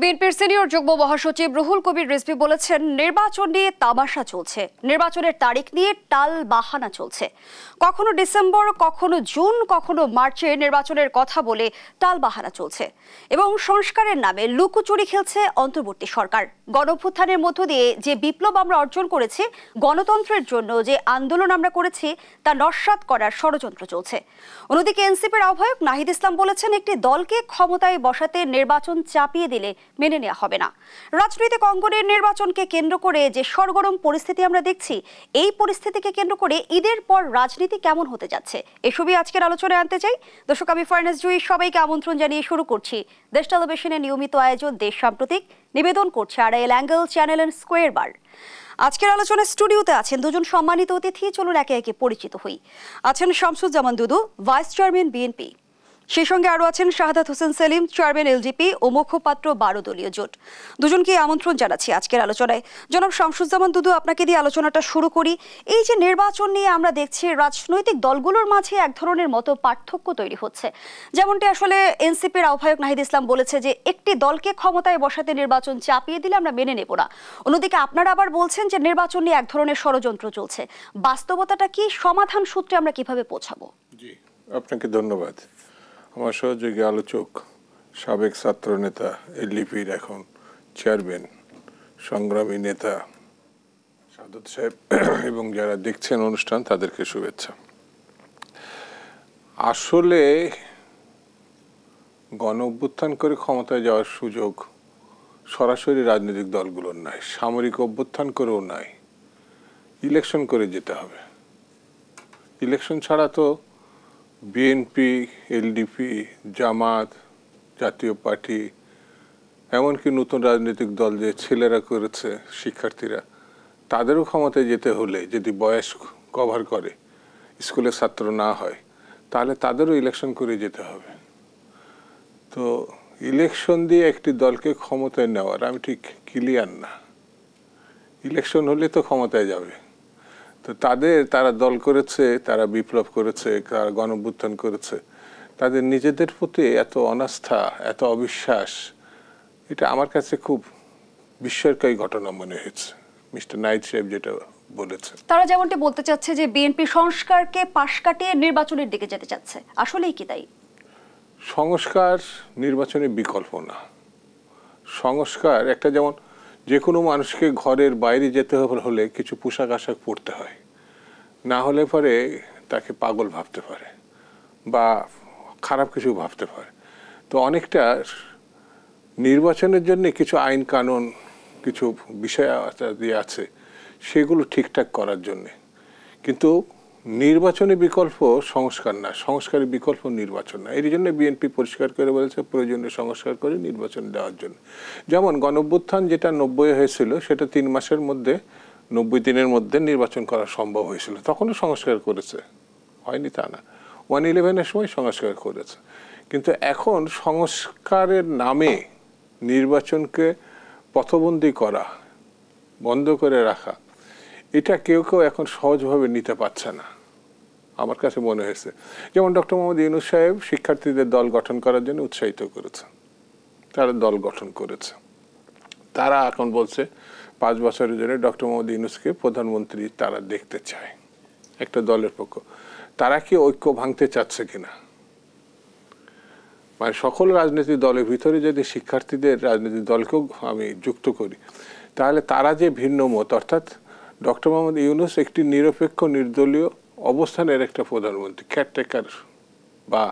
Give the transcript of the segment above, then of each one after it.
বিএনপির সিনিয়র যুগ্ম মহাসচিব রুহুল কবির রিজভী বলেছেন, নির্বাচন নিয়ে তামাশা চলছে, নির্বাচনের তারিখ নিয়ে টাল বাহানা চলছে। কখনো ডিসেম্বর, কখনো জুন, কখনো মার্চে নির্বাচনের কথা বলে টাল বাহানা চলছে এবং সংস্কারের নামে লুকোচুরি খেলছে অন্তর্বর্তী সরকার। গণঅভ্যুত্থানের মধ্য দিয়ে যে বিপ্লব আমরা অর্জন করেছি, গণতন্ত্রের জন্য যে আন্দোলন আমরা করেছি, তা নস্যাৎ করার ষড়যন্ত্র চলছে। অন্যদিকে এনসিপির আহ্বায়ক নাহিদ ইসলাম বলেছেন, একটি দলকে ক্ষমতায় বসাতে নির্বাচন চাপিয়ে দিলে মেনে নেওয়া হবে না। রাজনৈতিক অঙ্গনের নির্বাচনকে কেন্দ্র করে যে সরগরম পরিস্থিতি আমরা দেখছি, এই পরিস্থিতিকে কেন্দ্র করে ঈদের পর রাজনীতি কেমন হতে যাচ্ছে, এসবই আজকের আলোচনায় আনতে চাই। দর্শক, আমি ফারনাজ জুই, সবাইকে আমন্ত্রণ জানিয়ে শুরু করছি দেশ টেলিভিশনের নিয়মিত আয়োজন দেশ সাম্প্রতিক। নিবেদন করছে Arail angle channel and square বার। আজকের আলোচনায় স্টুডিওতে আছেন দুজন সম্মানিত অতিথি। চলুন একে একে পরিচিত হই। আছেন শামসুজ্জামান দুদু, ভাইস চেয়ারম্যান বিএনপি। সেই সঙ্গে আরও আছেন শাহাদাত হোসেন সেলিম, চেয়ারম্যান এলডিপি ও মুখপাত্র 12 দলীয় জোট। দুজনকে আমন্ত্রণ জানাচ্ছি আজকের আলোচনায়। জনাব শামসুজ্জামান দুদু, আপনাকে দিয়ে আলোচনাটা শুরু করি। এই যে নির্বাচন নিয়ে আমরা দেখছি, রাজনৈতিক দলগুলোর মাঝে এক ধরনের মতো পার্থক্য তৈরি হচ্ছে। যেমনটি আসলে এনসিপির আহ্বায়ক নাহিদ ইসলাম বলেছে যে একটি দলকে ক্ষমতায় বসাতে নির্বাচন চাপিয়ে দিলে আমরা মেনে নেব না। অন্যদিকে আপনারা আবার বলছেন যে নির্বাচন নিয়ে এক ধরনের ষড়যন্ত্র চলছে। বাস্তবতাটা কি? সমাধান সূত্রে আমরা কিভাবে পৌঁছাবো? জি, আপনাকে ধন্যবাদ। আমার সহযোগী আলোচক, সাবেক ছাত্র নেতা, এলডিপির এখন চেয়ারম্যান, সংগ্রামী নেতা সাদত সাহেব এবং যারা দেখছেন অনুষ্ঠান, তাদেরকে শুভেচ্ছা। আসলে গণ অভ্যুত্থান করে ক্ষমতায় যাওয়ার সুযোগ সরাসরি রাজনৈতিক দলগুলোর নাই, সামরিক অভ্যুত্থান করেও নাই। ইলেকশন করে যেতে হবে। ইলেকশন ছাড়া তো বিএনপি, এলডিপি, জামাত, জাতীয় পার্টি, এমনকি নতুন রাজনৈতিক দল যে ছেলেরা করেছে, শিক্ষার্থীরা, তাদেরও ক্ষমতায় যেতে হলে যদি বয়স কভার করে, স্কুলের ছাত্র না হয়, তাহলে তাদেরও ইলেকশন করে যেতে হবে। তো ইলেকশন দিয়ে একটি দলকে ক্ষমতায় নেওয়ার আমি ঠিক ক্লিয়ার না। ইলেকশন হলে তো ক্ষমতায় যাবে। তো তারা দল করেছে, তারা বিপ্লব করেছে, তারা গণঅভ্যুত্থান করেছে, তাদের নিজেদের প্রতি এত অনাস্থা, এত অবিশ্বাস, এটা আমার কাছে খুব বিস্ময়কর ঘটনা মনে হয়েছে। মিস্টার নাইদ সাহেব যেটা বলেছে, তারা যেমনটি বলতে চাচ্ছে যে বিএনপি সংস্কারকে পাশ কাটিয়ে নির্বাচনের দিকে যেতে চাচ্ছে। আসলেই কি তাই? সংস্কার নির্বাচনের বিকল্প না। সংস্কার একটা, যেমন যে কোনো মানুষকে ঘরের বাইরে যেতে হলে কিছু পোশাক আশাক পরতে হয়, না হলে পরে তাকে পাগল ভাবতে পারে বা খারাপ কিছু ভাবতে পারে। তো অনেকটা নির্বাচনের জন্য কিছু আইন কানুন, কিছু বিষয় দিয়ে আছে, সেগুলো ঠিকঠাক করার জন্যে। কিন্তু নির্বাচনের বিকল্প সংস্কার না, সংস্কারের বিকল্প নির্বাচন না। এর জন্য বিএনপি পরিষ্কার করে বলেছে প্রয়োজনীয় সংস্কার করে নির্বাচন দেওয়ার জন্য। যেমন গণঅভ্যুত্থান যেটা 90 হয়েছিল, সেটা 3 মাসের মধ্যে, 90 দিনের মধ্যে নির্বাচন করা সম্ভব হয়েছিল। তখনও সংস্কার করেছে, হয়নি তা না। 111-এর সময় সংস্কার করেছে। কিন্তু এখন সংস্কারের নামে নির্বাচনকে পথবন্দী করা, বন্ধ করে রাখা, এটা কেউ এখন সহজভাবে নিতে পারছে না, আমার কাছে মনে হয়েছে। যেমন ডক্টর মোহাম্মদ ইউনূস সাহেব শিক্ষার্থীদের দল গঠন করার জন্য উৎসাহিত করেছে, তারা দল গঠন করেছে। তারা এখন বলছে 5 বছরের জন্য ডক্টর মোহাম্মদ ইউনূসকে প্রধানমন্ত্রী তারা দেখতে চায়, একটা দলের পক্ষ। তারা কি ঐক্য ভাঙতে চাচ্ছে কিনা? মানে সকল রাজনৈতিক দলের ভিতরে যদি শিক্ষার্থীদের রাজনৈতিক দলকেও আমি যুক্ত করি, তাহলে তারা যে ভিন্ন মত, অর্থাৎ ডক্টর মোহাম্মদ ইউনূস একটি নিরপেক্ষ নির্দলীয় অবস্থানের একটা প্রধানমন্ত্রী, কেয়ারটেকার, বা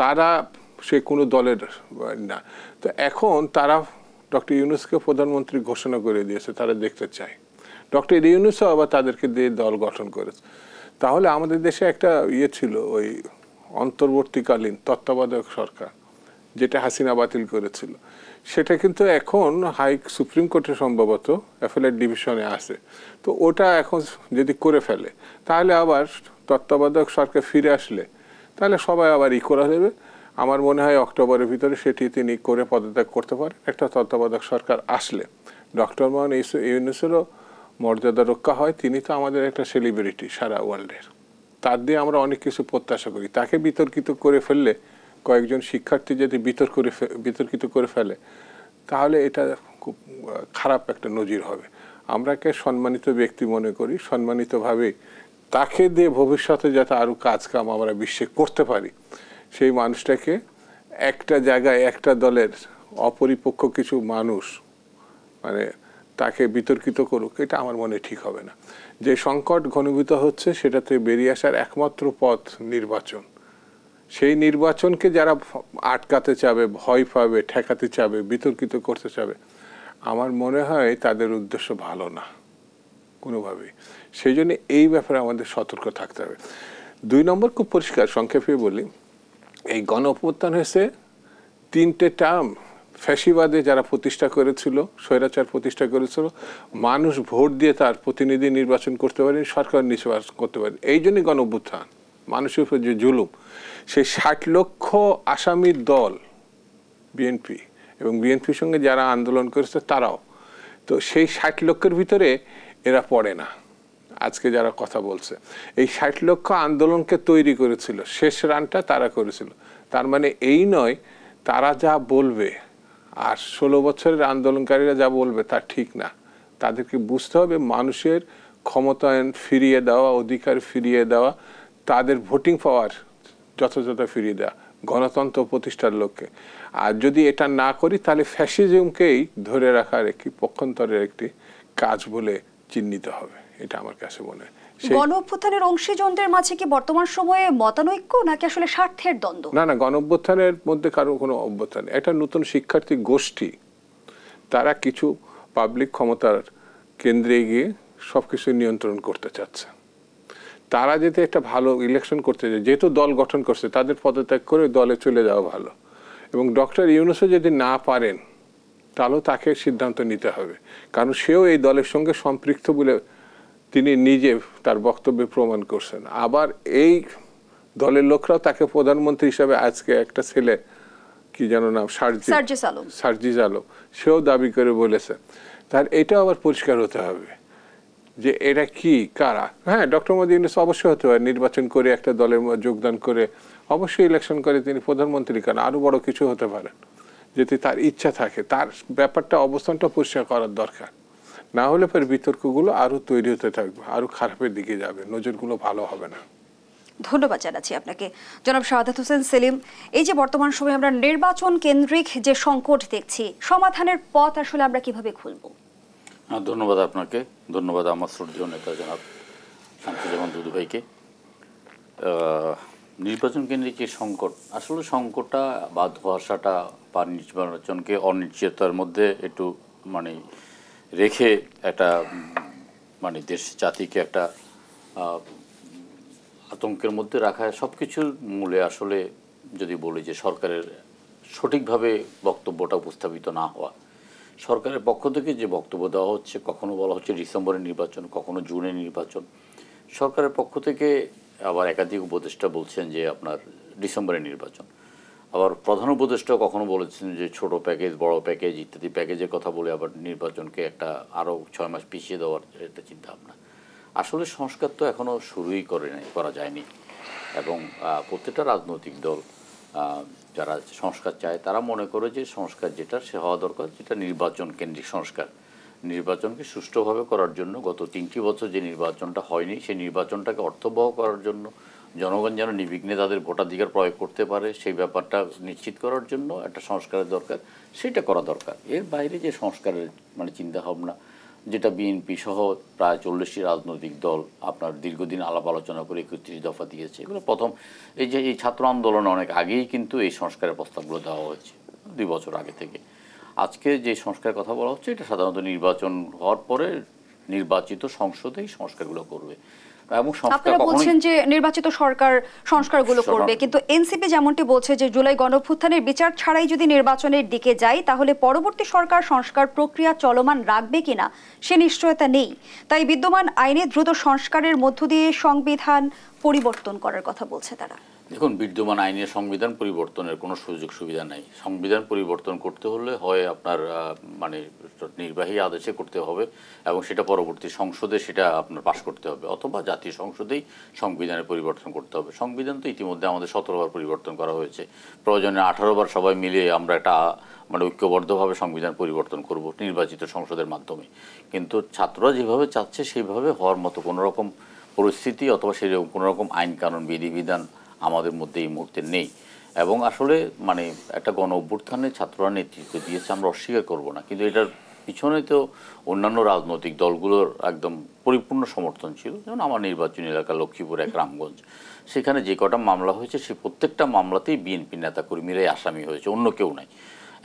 তারা সে কোনো দলের না। তো এখন তারা ডক্টর ইউনূসকে প্রধানমন্ত্রী ঘোষণা করে দিয়েছে, তারা দেখতে চায়। ডক্টর ইউনূসও আবার তাদেরকে দিয়ে দল গঠন করেছে। তাহলে আমাদের দেশে একটা ছিল, ওই অন্তর্বর্তীকালীন তত্ত্বাবধায়ক সরকার, যেটা হাসিনা বাতিল করেছিল, সেটা কিন্তু এখন সুপ্রিম কোর্টে সম্ভবত অ্যাপেলেট ডিভিশনে আছে। তো ওটা এখন যদি করে ফেলে, তাহলে আবার তত্ত্বাবধায়ক সরকার ফিরে আসলে, তাহলে সবাই আবার করা দেবে। আমার মনে হয় অক্টোবরের ভিতরে সেটি তিনি করে পদত্যাগ করতে পারেন। একটা তত্ত্বাবধায়ক সরকার আসলে ডক্টর মোহাম্মদ ইউনূসেরও মর্যাদা রক্ষা হয়। তিনি তো আমাদের একটা সেলিব্রিটি সারা ওয়ার্ল্ডের, তার দিয়ে আমরা অনেক কিছু প্রত্যাশা করি। তাকে বিতর্কিত করে ফেললে, কয়েকজন শিক্ষার্থী যদি বিতর্কিত করে ফেলে, তাহলে এটা খুব খারাপ একটা নজির হবে। আমরাকে সম্মানিত ব্যক্তি মনে করি, সম্মানিতভাবে তাকে দিয়ে ভবিষ্যতে যাতে আরও কাজকাম আমরা বিশ্বে করতে পারি, সেই মানুষটাকে একটা জায়গায় একটা দলের অপরিপক্ষ কিছু মানুষ মানে তাকে বিতর্কিত করুক, এটা আমার মনে ঠিক হবে না। যে সংকট ঘনীভূত হচ্ছে সেটাতে বেরিয়ে আসার একমাত্র পথ নির্বাচন। সেই নির্বাচনকে যারা আটকাতে চাবে, ভয় পাবে, ঠেকাতে চাবে, বিতর্কিত করতে চাবে, আমার মনে হয় তাদের উদ্দেশ্য ভালো না কোনোভাবেই। সেই জন্য এই ব্যাপারে আমাদের সতর্ক থাকতে হবে। 2 নম্বর খুব পরিষ্কার, সংক্ষেপে বলি, এই গণ অভ্যুত্থান হয়েছে 3টে টার্ম ফ্যাসিবাদে যারা প্রতিষ্ঠা করেছিল, স্বৈরাচার প্রতিষ্ঠা করেছিল, মানুষ ভোট দিয়ে তার প্রতিনিধি নির্বাচন করতে পারেন, সরকার নির্বাচন করতে পারেন। এই জন্যই গণ অভ্যুত্থান, মানুষের উপর যে জুলুম। সেই 60 লক্ষ আসামির দল বিএনপি এবং বিএনপির সঙ্গে যারা আন্দোলন করেছে তারাও, তো সেই 60 লক্ষের ভিতরে এরা পড়ে না। আজকে যারা কথা বলছে, এই 60 লক্ষ আন্দোলনকে তৈরি করেছিল, শেষ রানটা তারা করেছিল। তার মানে এই নয় তারা যা বলবে আর 16 বছরের আন্দোলনকারীরা যা বলবে তা ঠিক না। তাদেরকে বুঝতে হবে মানুষের ক্ষমতায়ন ফিরিয়ে দেওয়া, অধিকার ফিরিয়ে দেওয়া, তাদের ভোটিং পাওয়ার যথাযথ ফিরিয়ে দেওয়া, গণতন্ত্র প্রতিষ্ঠার লক্ষ্যে। আর যদি এটা না করি তাহলে ফ্যাসিজমকেই ধরে রাখার একটি পক্ষান্তরের একটি কাজ বলে চিহ্নিত হবে, এটা আমার কাছে মনে হয়। গণ অভ্যুত্থানের অংশীজনদের মাঝে কি বর্তমান সময়ে মতানৈক্য নাকি আসলে স্বার্থের দ্বন্দ্ব? না, গণ অভ্যুত্থানের মধ্যে কারো কোনো অভ্যুত্থান, এটা নতুন শিক্ষার্থী গোষ্ঠী, তারা কিছু পাবলিক ক্ষমতার কেন্দ্রে গিয়ে সবকিছু নিয়ন্ত্রণ করতে চাচ্ছে। তারা যদি একটা ভালো ইলেকশন করতে চায়, যেহেতু দল গঠন করছে, তাদের পদত্যাগ করে দলে চলে যাওয়া ভালো। এবং ডক্টর ইউনূসও যদি না পারেন তাহলেও তাকে সিদ্ধান্ত নিতে হবে, কারণ সেও এই দলের সঙ্গে সম্পৃক্ত বলে তিনি নিজে তার বক্তব্যে প্রমাণ করছেন। আবার এই দলের লোকরাও তাকে প্রধানমন্ত্রী হিসাবে, আজকে একটা ছেলে কি যেন নাম, সার্জিস আলম, সেও দাবি করে বলেছে। তার এটাও আবার পরিষ্কার হতে হবে যে এটা কি, কারা। হ্যাঁ, ডক্টর মোহাম্মদ ইউনূস অবশ্যই হতে পারে নির্বাচন করে একটা দলের যোগদান করে, অবশ্যই ইলেকশন করে তিনি প্রধানমন্ত্রী, কারণ আরো বড় কিছু হতে পারেন যদি তার ইচ্ছা থাকে। তার ব্যাপারটা, অবস্থানটা পরিষ্কার করার দরকার, না হলে পরে বিতর্কগুলো আরো তৈরি হতে থাকবে, আরো খারাপের দিকে যাবে, নজরগুলো ভালো হবে না। ধন্যবাদ জানাচ্ছি আপনাকে জনাব শাহাদাত হোসেন সেলিম। এই যে বর্তমান সময়ে আমরা নির্বাচন কেন্দ্রিক যে সংকট দেখছি, সমাধানের পথ আসলে আমরা কিভাবে খুলব? ধন্যবাদ আপনাকে, ধন্যবাদ আমার শ্রদ্ধেয় নেতা জনাব শামসুজ্জামান দুদু ভাইকে। নির্বাচন কেন্দ্রিক যে সংকট, আসলে সংকটটা বা ধোঁয়াশাটা বা নির্বাচনকে অনিশ্চয়তার মধ্যে একটু মানে রেখে একটা মানে দেশ জাতিকে একটা আতঙ্কের মধ্যে রাখা, সব কিছুর মূলে আসলে যদি বলি যে সরকারের সঠিকভাবে বক্তব্যটা উপস্থাপিত না হওয়া। সরকারের পক্ষ থেকে যে বক্তব্য দেওয়া হচ্ছে, কখনো বলা হচ্ছে ডিসেম্বরের নির্বাচন, কখনো জুনের নির্বাচন। সরকারের পক্ষ থেকে আবার একাধিক উপদেষ্টা বলছেন যে আপনার ডিসেম্বরের নির্বাচন। আবার প্রধান উপদেষ্টা কখনো বলেছেন যে ছোট প্যাকেজ, বড় প্যাকেজ ইত্যাদি প্যাকেজের কথা বলে আবার নির্বাচনকে একটা আরও 6 মাস পিছিয়ে দেওয়ার একটা চিন্তাভাবনা। আসলে সংস্কার তো এখনও শুরুই করা যায়নি, এবং প্রত্যেকটা রাজনৈতিক দল যারা সংস্কার চায় তারা মনে করে যে সংস্কার যেটা সে হওয়া দরকার, যেটা নির্বাচন কেন্দ্রিক সংস্কার। নির্বাচনকে সুষ্ঠুভাবে করার জন্য গত 3টি বছর যে নির্বাচনটা হয়নি, সেই নির্বাচনটাকে অর্থবহ করার জন্য, জনগণ যেন নির্বিঘ্নে তাদের ভোটাধিকার প্রয়োগ করতে পারে সেই ব্যাপারটা নিশ্চিত করার জন্য একটা সংস্কারের দরকার, সেটা করা দরকার। এর বাইরে যে সংস্কারের মানে চিন্তাভাবনা, যেটা বিএনপি সহ প্রায় 40টি রাজনৈতিক দল আপনার দীর্ঘদিন আলাপ আলোচনা করে 31 দফা দিয়েছে, এগুলো প্রথম এই ছাত্র আন্দোলন অনেক আগেই কিন্তু এই সংস্কারের প্রস্তাবগুলো দেওয়া হয়েছে, 2 বছর আগে থেকে। আজকে যে সংস্কারের কথা বলা হচ্ছে, এটা সাধারণত নির্বাচন হওয়ার পরে নির্বাচিত সংসদেই সংস্কারগুলো করবে। এবং আপনারা বলছেন যে নির্বাচিত সরকার সংস্কারগুলো করবে, কিন্তু এনসিপি যেমনটি বলছে যে জুলাই গণঅভ্যুত্থানের বিচার ছাড়াই যদি নির্বাচনের দিকে যায় তাহলে পরবর্তী সরকার সংস্কার প্রক্রিয়া চলমান রাখবে কিনা সে নিশ্চয়তা নেই। তাই বিদ্যমান আইনে দ্রুত সংস্কারের মধ্য দিয়ে সংবিধান পরিবর্তন করার কথা বলছে তারা। দেখুন, বিদ্যমান আইনে সংবিধান পরিবর্তনের কোনো সুযোগ সুবিধা নাই। সংবিধান পরিবর্তন করতে হলে হয় আপনার মানে নির্বাহী আদেশে করতে হবে এবং সেটা পরবর্তী সংসদে সেটা আপনার পাশ করতে হবে, অথবা জাতীয় সংসদেই সংবিধানের পরিবর্তন করতে হবে। সংবিধান তো ইতিমধ্যে আমাদের 17 বার পরিবর্তন করা হয়েছে, প্রয়োজনে 18 বার সবাই মিলে আমরা একটা মানে ঐক্যবদ্ধভাবে সংবিধান পরিবর্তন করব নির্বাচিত সংসদের মাধ্যমে। কিন্তু ছাত্ররা যেভাবে চাচ্ছে সেইভাবে হওয়ার মতো কোনো রকম পরিস্থিতি অথবা সেরকম কোনো রকম আইন কানুন বিধিবিধান আমাদের মধ্যে এই মুহূর্তে নেই। এবং আসলে মানে একটা গণ অভ্যুত্থানে ছাত্ররা নেতৃত্ব দিয়েছে, আমরা অস্বীকার করব না, কিন্তু এটার পিছনে তো অন্যান্য রাজনৈতিক দলগুলোর একদম পরিপূর্ণ সমর্থন ছিল। যেমন আমার নির্বাচনী এলাকা লক্ষ্মীপুর এক রামগঞ্জ, সেখানে যে কটা মামলা হয়েছে সেই প্রত্যেকটা মামলাতেই বিএনপি নেতাকর্মীরাই আসামি হয়েছে, অন্য কেউ নাই।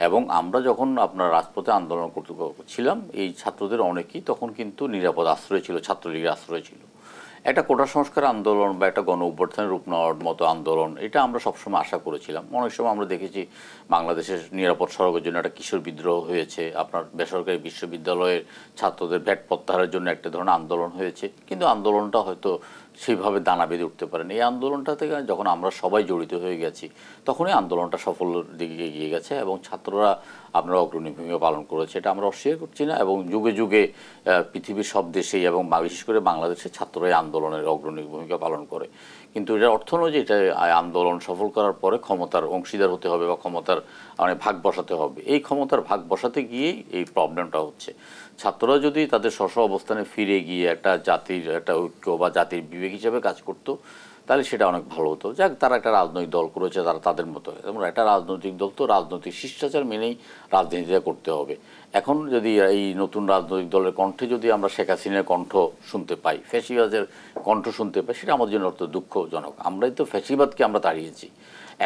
এবং আমরা যখন আপনার রাজপথে আন্দোলন করছিলাম, এই ছাত্রদের অনেকেই তখন কিন্তু নিরাপদ আশ্রয় ছিল, ছাত্রলীগের আশ্রয় ছিল। একটা কোটা সংস্কার আন্দোলন বা একটা গণ অভ্যুত্থানের রূপ নেওয়ার মতো আন্দোলন, এটা আমরা সবসময় আশা করেছিলাম। অনেক সময় আমরা দেখেছি বাংলাদেশের নিরাপদ সড়কের জন্য একটা কিশোর বিদ্রোহ হয়েছে, আপনার বেসরকারি বিশ্ববিদ্যালয়ের ছাত্রদের ভ্যাট প্রত্যাহারের জন্য একটা ধরনের আন্দোলন হয়েছে, কিন্তু আন্দোলনটা হয়তো সেইভাবে দানা বেঁধে উঠতে পারেনি। এই আন্দোলনটা থেকে যখন আমরা সবাই জড়িত হয়ে গেছি, তখনই আন্দোলনটা সফলের দিকে এগিয়ে গেছে এবং ছাত্ররা আপনারা অগ্রণী ভূমিকা পালন করেছে, এটা আমরা অস্বীকার করছি না। এবং যুগে যুগে পৃথিবীর সব দেশেই এবং বিশেষ করে বাংলাদেশে ছাত্ররাই আন্দোলনের অগ্রণী ভূমিকা পালন করে। কিন্তু এটার অর্থ নয় যে এটা আন্দোলন সফল করার পরে ক্ষমতার অংশীদার হতে হবে বা ক্ষমতার মানে ভাগ বসাতে হবে। এই ক্ষমতার ভাগ বসাতে গিয়েই এই প্রবলেমটা হচ্ছে। ছাত্ররা যদি তাদের স্ব অবস্থানে ফিরে গিয়ে একটা জাতির একটা ঐক্য বা জাতির বিবেক হিসেবে কাজ করতো, তাহলে সেটা অনেক ভালো হতো। যাক, তারা একটা রাজনৈতিক দল করেছে, তারা তাদের মতো। এবং একটা রাজনৈতিক দল তো রাজনৈতিক শিষ্টাচার মেনেই রাজনীতিটা করতে হবে। এখন যদি এই নতুন রাজনৈতিক দলের কণ্ঠে যদি আমরা শেখ হাসিনার কণ্ঠ শুনতে পাই, ফ্যাসিবাদের কণ্ঠ শুনতে পাই, সেটা আমাদের জন্য অর্থ দুঃখজনক। আমরাই তো ফ্যাসিবাদকে আমরা তাড়িয়েছি,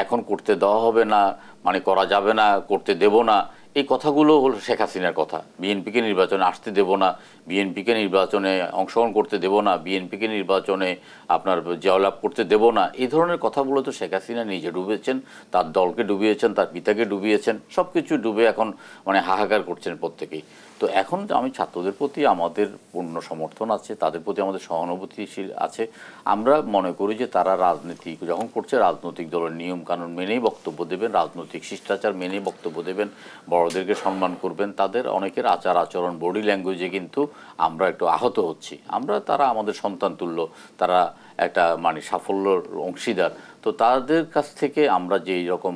এখন করতে দেওয়া হবে না, মানে করা যাবে না, করতে দেব না, এই কথাগুলো হলো শেখ হাসিনার কথা। বিএনপিকে নির্বাচনে আসতে দেব না, বিএনপিকে নির্বাচনে অংশগ্রহণ করতে দেব না, বিএনপিকে নির্বাচনে আপনার জয়লাভ করতে দেব না, এই ধরনের কথাগুলো তো শেখ হাসিনা নিজে ডুবেছেন, তার দলকে ডুবিয়েছেন, তার পিতাকে ডুবিয়েছেন, সব কিছু ডুবে এখন মানে হাহাকার করছেন প্রত্যেকেই। তো এখন আমি ছাত্রদের প্রতি আমাদের পূর্ণ সমর্থন আছে, তাদের প্রতি আমাদের সহানুভূতিশীল আছে। আমরা মনে করি যে তারা রাজনীতি যখন করছে রাজনৈতিক দলের নিয়ম কানুন মেনেই বক্তব্য দেবেন, রাজনৈতিক শিষ্টাচার মেনেই বক্তব্য দেবেন, বড়দেরকে সম্মান করবেন। তাদের অনেকের আচার আচরণ বডি ল্যাঙ্গুয়েজে কিন্তু আমরা একটু আহত হচ্ছি। তারা আমাদের সন্তান তুল্য, তারা একটা মানে সাফল্যর অংশীদার। তো তাদের কাছ থেকে আমরা যেই রকম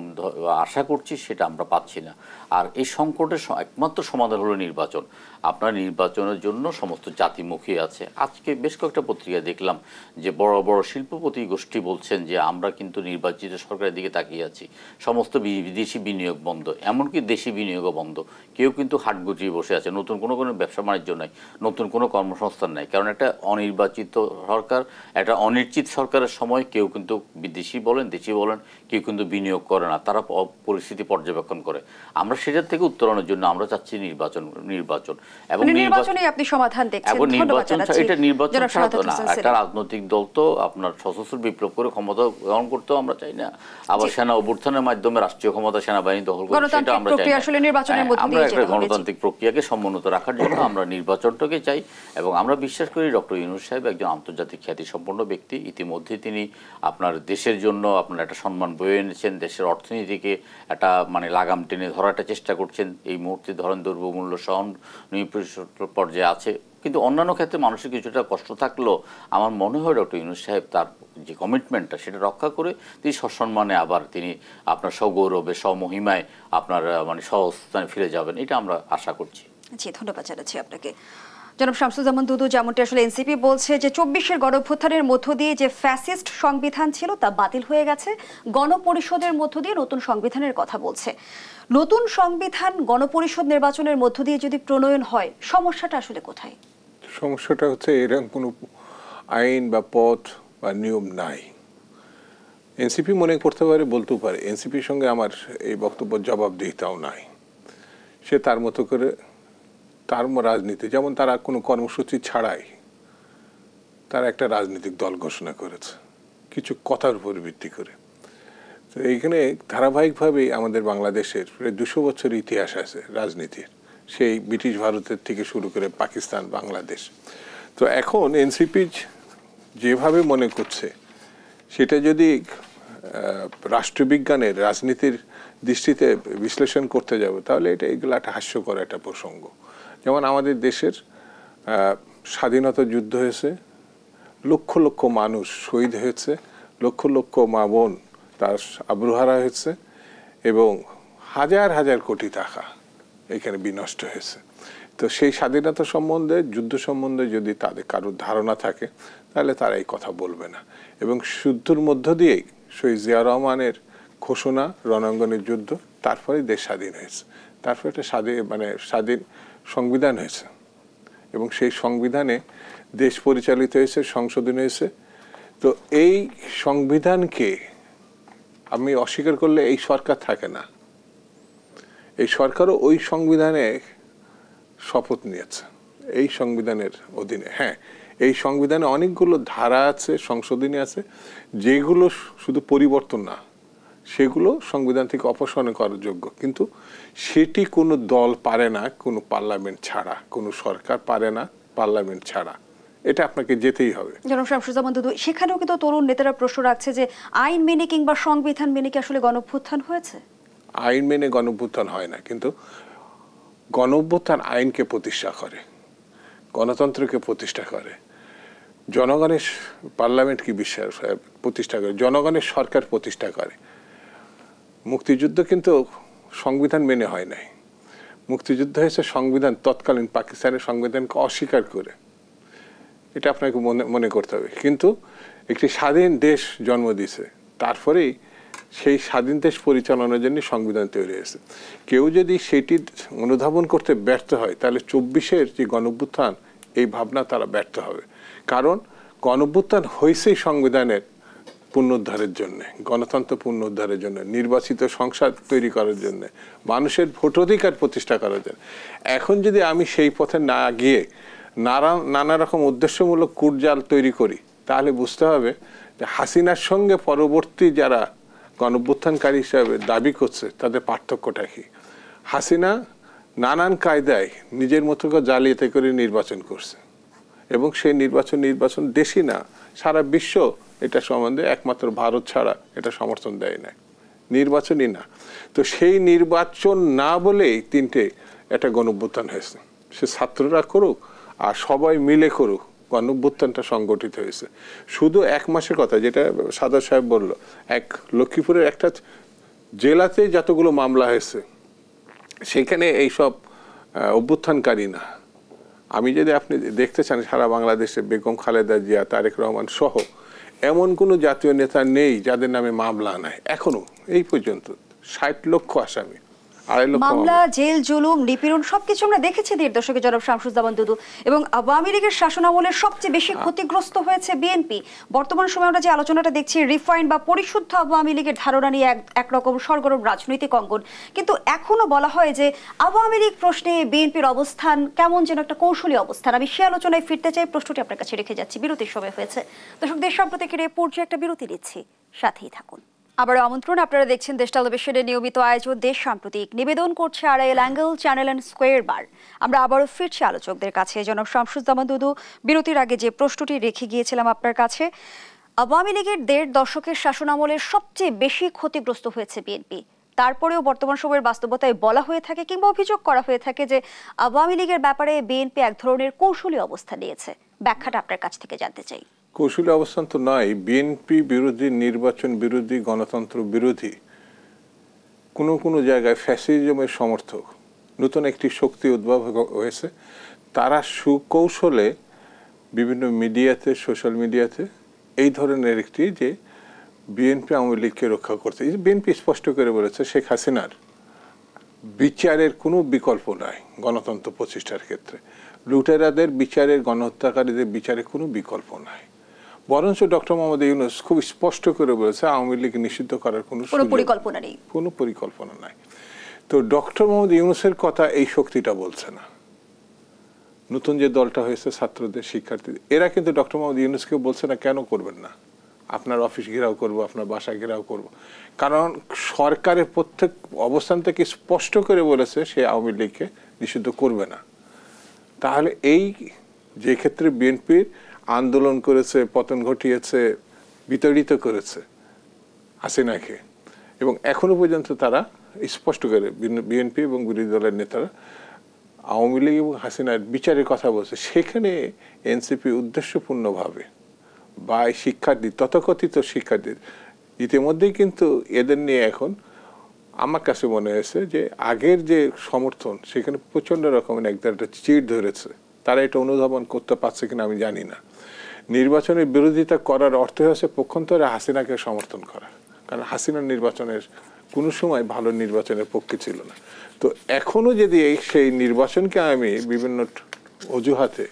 আশা করছি সেটা আমরা পাচ্ছি না। আর এই সংকটের একমাত্র সমাধান হলো নির্বাচন। আপনার নির্বাচনের জন্য সমস্ত জাতিমুখী আছে। আজকে বেশ কয়েকটা পত্রিকা দেখলাম যে বড় বড় শিল্পপতি গোষ্ঠী বলছেন যে আমরা কিন্তু নির্বাচিত সরকারের দিকে তাকিয়ে আছি, সমস্ত বিদেশি বিনিয়োগ বন্ধ, এমনকি দেশি বিনিয়োগও বন্ধ। কেউ কিন্তু হাট গুটিয়ে বসে আছে, নতুন কোনো ব্যবসা বাণিজ্য নাই, নতুন কোনো কর্মসংস্থান নাই। কারণ একটা অনির্বাচিত সরকার, একটা অনিশ্চিত সরকারের সময় কেউ কিন্তু বিদেশি বলেন দেশি বলেন কেউ কিন্তু বিনিয়োগ করে না, তারা পরিস্থিতি পর্যবেক্ষণ করে। আমরা সেটার থেকে উত্তরণের জন্য আমরা চাচ্ছি নির্বাচন এবং নির্বাচনে আপনি সমাধান দেখছেন। নির্বাচন এটা নির্বাচন ছাড়া না, একটা রাজনৈতিক দল তো আপনার সশস্ত্র বিপ্লব করে ক্ষমতা গ্রহণ করতেও আমরা চাই না, আবার সেনা অভ্যুত্থানের মাধ্যমে রাষ্ট্রীয় ক্ষমতা সেনাবাহিনী দখল করে সেটা আমরা চাই না। আমরা একটা গণতান্ত্রিক প্রক্রিয়াকে সমুন্নত রাখার জন্য আমরা নির্বাচনটাকে চাই। এবং আমরা বিশ্বাস করি ডক্টর ইউনূস সাহেব একজন আন্তর্জাতিক খ্যাতিসম্পন্ন ব্যক্তি। ইতিমধ্যে তিনি আপনার দেশের জন্য আপনার একটা সম্মান বয়ে এনেছেন, দেশের অর্থনীতিকে একটা মানে লাগাম টেনে ধরাটা চেষ্টা করছেন। এই মুহূর্তে ধরেন দ্রব্যমূল্য সহনীয় পর্যায়ে আছে, কিন্তু অন্যান্য ক্ষেত্রে মানুষের কিছুটা কষ্ট থাকলেও আমার মনে হয় ডক্টর ইউনূস সাহেব তার যে কমিটমেন্টটা সেটা রক্ষা করে তিনি সসম্মানে আবার তিনি আপনার সগৌরবে স্বমহিমায় আপনার মানে স্বস্থানে ফিরে যাবেন, এটা আমরা আশা করছি। জি, ধন্যবাদ জানাচ্ছি আপনাকে। জনাব শামসুজ্জামান দুদু, যেমনটি আসলে এনসিপি বলছে যে 24-এর গণঅভ্যুত্থানের মধ্য দিয়ে যে ফ্যাসিস্ট সংবিধান ছিল তা বাতিল হয়ে গেছে, গণপরিষদের মধ্য দিয়ে নতুন সংবিধানের কথা বলছে। নতুন সংবিধান গণপরিষদ নির্বাচনের মধ্য দিয়ে যদি প্রণয়ন হয়, সমস্যাটা আসলে কোথায়? সমস্যাটা হচ্ছে এরকম কোনো আইন বা পথ বা নিয়ম নাই। এনসিপি মনে করতে পারে, বলতেও পারে, এনসিপির সঙ্গে আমার এই বক্তব্য জবাবদিহিতাও নাই। সে তার মতো করে তার রাজনীতি, যেমন তারা কোনো কর্মসূচি ছাড়াই তারা একটা রাজনৈতিক দল ঘোষণা করেছে কিছু কথার উপর ভিত্তি করে। তো এইখানে ধারাবাহিকভাবেই আমাদের বাংলাদেশের প্রায় 200 বছর ইতিহাস আছে রাজনীতির, সেই ব্রিটিশ ভারতের থেকে শুরু করে পাকিস্তান, বাংলাদেশ। তো এখন এনসিপি যেভাবে মনে করছে সেটা যদি রাষ্ট্রবিজ্ঞানের রাজনীতির দৃষ্টিতে বিশ্লেষণ করতে যাব তাহলে এগুলো একটা হাস্যকর একটা প্রসঙ্গ। যেমন আমাদের দেশের স্বাধীনতা যুদ্ধ হয়েছে, লক্ষ লক্ষ মানুষ শহীদ হয়েছে, লক্ষ লক্ষ মা বোন তার আব্রুহারা হয়েছে এবং হাজার হাজার কোটি টাকা এখানে বিনষ্ট হয়েছে। তো সেই স্বাধীনতা সম্বন্ধে, যুদ্ধ সম্বন্ধে যদি তাদের কারোর ধারণা থাকে তাহলে তারা এই কথা বলবে না। এবং যুদ্ধের মধ্য দিয়েই শহীদ জিয়া রহমানের ঘোষণা, রণাঙ্গনের যুদ্ধ, তারপরে দেশ স্বাধীন হয়েছে, তারপরে একটা স্বাধীন সংবিধান হয়েছে এবং সেই সংবিধানে দেশ পরিচালিত হয়েছে, সংশোধন হয়েছে। তো এই সংবিধানকে আমি অস্বীকার করলে এই সরকার থাকে না। এই সরকারও ওই সংবিধানে শপথ নিয়েছে, এই সংবিধানের অধীনে। হ্যাঁ, এই সংবিধানে অনেকগুলো ধারা আছে, সংশোধনী আছে, যেগুলো শুধু পরিবর্তন না, সেগুলো সংবিধান থেকে অপসারণ করার যোগ্য। কিন্তু সেটি কোনো দল পারে না, কোনো পার্লামেন্ট ছাড়া, কোনো সরকার পারে না পার্লামেন্ট ছাড়া। এটা আপনাকে যেতেই হবে। জনাব শামসুজ্জামান দুদু, সেখানেও কিন্তু তরুণ নেতারা প্রশ্ন রাখছে যে আইন মেনে কিংবা সংবিধান মেনে কি আসলে গণঅভ্যুত্থান হয়েছে? আইন মেনে গণঅভ্যুত্থান হয় না, কিন্তু গণঅভ্যুত্থান আইনকে প্রতিষ্ঠা করে, গণতন্ত্রকে প্রতিষ্ঠা করে, জনগণের পার্লামেন্ট কি বিশ্বাস প্রতিষ্ঠা করে, জনগণের সরকার প্রতিষ্ঠা করে। মুক্তিযুদ্ধ কিন্তু সংবিধান মেনে হয় নাই, মুক্তিযুদ্ধ হয়েছে সংবিধান, তৎকালীন পাকিস্তানের সংবিধানকে অস্বীকার করে। এটা আপনাকে মনে করতে হবে। কিন্তু একটি স্বাধীন দেশ জন্ম দিয়েছে, তারপরেই সেই স্বাধীন দেশ পরিচালনার জন্য সংবিধান তৈরি হয়েছে। কেউ যদি সেটি অনুধাবন করতে ব্যর্থ হয় তাহলে 24-এর যে গণঅভ্যুত্থান, এই ভাবনা তারা ব্যর্থ হবে। কারণ গণঅভ্যুত্থান হয়েছেই সংবিধানের পুনরুদ্ধারের জন্য, গণতন্ত্র পুনরুদ্ধারের জন্য, নির্বাচিত সংসদ তৈরি করার জন্য, মানুষের ভোটাধিকার প্রতিষ্ঠা করার জন্য। এখন যদি আমি সেই পথে না গিয়ে নানা রকম উদ্দেশ্যমূলক কূটজাল তৈরি করি তাহলে বুঝতে হবে যে হাসিনার সঙ্গে পরবর্তী যারা গণঅভ্যুত্থানকারী হিসাবে দাবি করছে তাদের পার্থক্যটা কি। হাসিনা নানান কায়দায় নিজের মতো করে জালিয়াতি করে নির্বাচন করছে এবং সেই নির্বাচন দেশই না, সারা বিশ্ব এটা সম্বন্ধে একমাত্র ভারত ছাড়া এটা সমর্থন দেয় না, নির্বাচনই না। তো সেই নির্বাচন না বলেই একটা গণঅভ্যুত্থান হয়েছে। সে ছাত্ররা করুক আর সবাই মিলে করুক, গণঅভ্যুত্থানটা সংগঠিত হয়েছে। শুধু 1 মাসের কথা, যেটা সাদা সাহেব বলল, লক্ষ্মীপুরের একটা জেলাতে যতগুলো মামলা হয়েছে সেখানে এইসব অভ্যুত্থানকারী না। আমি যদি আপনি দেখতে চান সারা বাংলাদেশে বেগম খালেদা জিয়া, তারেক রহমান সহ এমন কোনো জাতীয় নেতা নেই যাদের নামে মামলা নাই এখনো এই পর্যন্ত। 60 লক্ষ আসামি, 2.5 লক্ষ মামলা, জেল, জুলুম, নিপীড়ন সবকিছু আমরা দেখেছি 1.5 দশকে জনাব শামসুজ্জামান দুদু। এবং আওয়ামী লীগের শাসনামলের সবচেয়ে বেশি ক্ষতিগ্রস্ত হয়েছে বিএনপি। বর্তমান সময়ে আমরা যে আলোচনাটা দেখছি, রিফাইন বা পরিশুদ্ধ আওয়ামী লীগের ধারণা নিয়ে একরকম সরগরম রাজনৈতিক অঙ্গন, কিন্তু এখনো বলা হয় যে আওয়ামী লীগ প্রশ্নে বিএনপির অবস্থান কেমন যেন একটা কৌশলী অবস্থান। আমি সে আলোচনায় ফিরতে চাই, প্রশ্নটি আপনার কাছে রেখে যাচ্ছি। বিরতির সময় হয়েছে দর্শক, দেশ সম্প্রতিকের এই পর্যায়ে একটা বিরতি নিচ্ছি, সাথেই থাকুন। আবারও আমন্ত্রণ, আপনারা দেখছেন দেশ টেলিভিশনের নিয়মিত আয়োজন দেশ সাম্প্রতিক। নিবেদন করছে Arail angle channel and square বার। আমরা আবারও ফিরছি আলোচকদের কাছে। জনাব শামসুজ্জামান দুদু, বিরতির আগে যে প্রশ্নটি রেখে গিয়েছিলাম আপনার কাছে, আওয়ামী লীগের 1.5 দশকের শাসনামলের সবচেয়ে বেশি ক্ষতিগ্রস্ত হয়েছে বিএনপি। তারপরেও বর্তমান সময়ের বাস্তবতায় বলা হয়ে থাকে কিংবা অভিযোগ করা হয়ে থাকে যে আওয়ামী লীগের ব্যাপারে বিএনপি এক ধরনের কৌশলী অবস্থান নিয়েছে। ব্যাখ্যাটা আপনার কাছ থেকে জানতে চাই। কৌশলী অবস্থান তো নয়, বিএনপি বিরোধী, নির্বাচন বিরোধী, গণতন্ত্র বিরোধী, কোনো জায়গায় ফ্যাসিজমের সমর্থক নতুন একটি শক্তি উদ্ভব হয়েছে। তারা সুকৌশলে বিভিন্ন মিডিয়াতে, সোশ্যাল মিডিয়াতে এই ধরনের একটি যে বিএনপি আওয়ামী লীগকে রক্ষা করতে, বিএনপি স্পষ্ট করে বলেছে শেখ হাসিনার বিচারের কোনো বিকল্প নাই গণতন্ত্র প্রতিষ্ঠার ক্ষেত্রে। লুটেরাদের বিচারের, গণহত্যাকারীদের বিচারের কোনো বিকল্প নাই। বরঞ্চ ডক্টর মোহাম্মদ ইউনূস খুব স্পষ্ট করে বলেছে আওয়ামী লীগ নিষিদ্ধ করার কোনো পরিকল্পনা নেই, কোনো পরিকল্পনা নাই। তো ডক্টর মোহাম্মদ ইউনূসের কথা এই শক্তিটা বলছে না। নতুন যে দলটা হয়েছে ছাত্রদের, শিক্ষার্থীদের, এরা কিন্তু ডক্টর মোহাম্মদ ইউনূসকে বলছে না কেন করবেন না, আপনার অফিস ঘেরাও করব, আপনার বাসা ঘেরাও করব। কারণ সরকারের প্রত্যেক অবস্থান থেকে স্পষ্ট করে বলেছে সে আওয়ামী লীগকে নিষিদ্ধ করবে না। তাহলে এই যে ক্ষেত্রে বিএনপির আন্দোলন করেছে, পতন ঘটিয়েছে, বিতাড়িত করেছে, হাসিনাকে, এবং এখনো পর্যন্ত তারা স্পষ্ট করে বিএনপি এবং বিরোধী দলের নেতারা আওয়ামী লীগ এবং হাসিনার বিচারের কথা বলছে। সেখানে এনসিপি উদ্দেশ্যপূর্ণভাবে বা শিক্ষার্থী, তথাকথিত শিক্ষার্থী ইতিমধ্যেই কিন্তু এদের নিয়ে এখন আমার কাছে মনে হয়েছে যে আগের যে সমর্থন সেখানে প্রচণ্ড রকমের একটা চিড় ধরেছে। তারা এটা অনুধাবন করতে পারছে কিনা আমি জানি না। নির্বাচনের বিরোধিতা করার অর্থ হচ্ছে পক্ষান্তরে হাসিনাকে সমর্থন করা, কারণ হাসিনার নির্বাচনের কোনো সময় ভালো নির্বাচনের পক্ষে ছিল না। তো এখনও যদি সেই নির্বাচনকে আমি বিভিন্ন অজুহাতে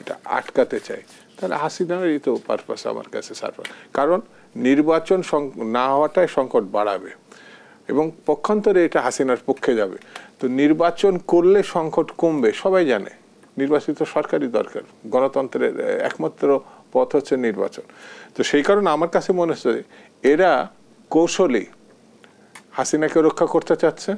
এটা আটকাতে চাই, তাহলে হাসিনারই তো পারপাস আমার কাছে সারপাস। কারণ নির্বাচন না হওয়াটাই সংকট বাড়াবে এবং পক্ষান্তরে এটা হাসিনার পক্ষে যাবে। তো নির্বাচন করলে সংকট কমবে, সবাই জানে। নির্বাচিত সরকারই দরকার, গণতন্ত্রের একমাত্র পথ হচ্ছে নির্বাচন। তো সেই কারণে আমার কাছে মনে হচ্ছে এরা কৌশলী হাসিনাকে রক্ষা করতে চাচ্ছে,